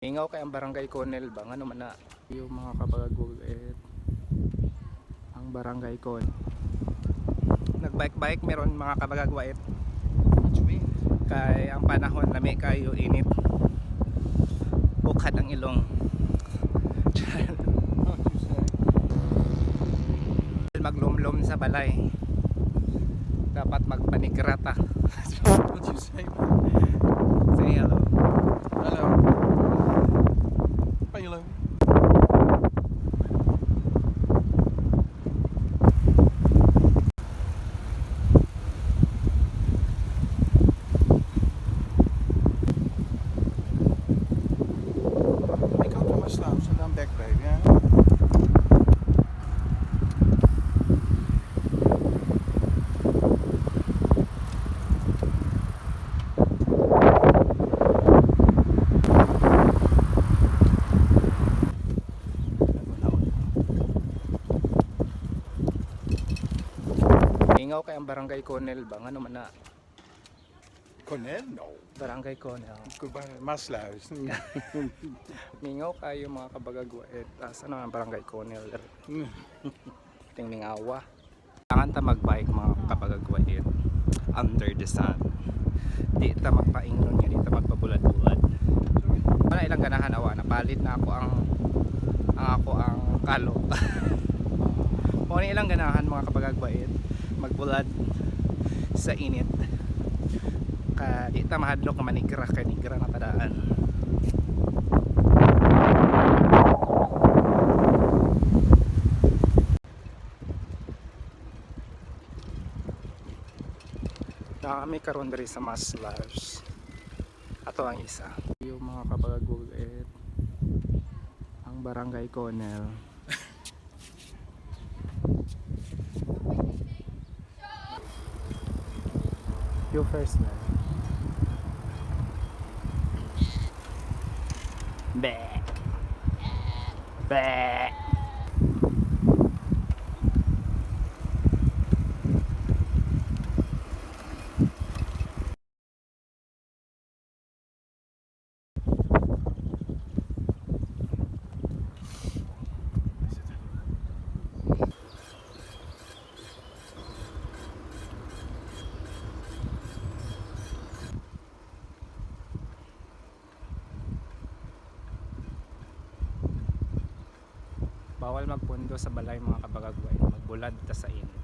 Ingaw kay ang barangay Conel ba ano man na yung mga kabagagol ang barangay Con. Nagbike-bike meron mga kabagagwait. Kay ang panahon lami kayo init. Bukad ang ilong. Maglumlum sa balay. Dapat magpanigrata. What you say? Say hello. Hello. Hello. Ikaw tumaslam sa ng backpack, ya? Ingaw kay ang barangay Conel ba ano man na Conel? No. barangay Conel. Goodbye. Maslaus. Mingaw kayo mga kabagagwait. Ano ang barangay Conel? Tingning awa. Kailangan ta magbike mga kabagagwait under the sun. Di ta magpaingnon nga, di ta magpabulad-bulad. Wala ilang ganahan awa, napalit na ako ang kalo. Muna ilang ganahan mga kabagagwait magbulad sa init. Ka di ta mahadlok nga manigra kay nigra na padaan. Kami karon diri sa Maslars. Ato ang isa. Yung mga kabagagwait ang barangay Conel. You first man. Be. Be. Bawal magpundo sa balay mga kabagagway, magbulad ta sa init.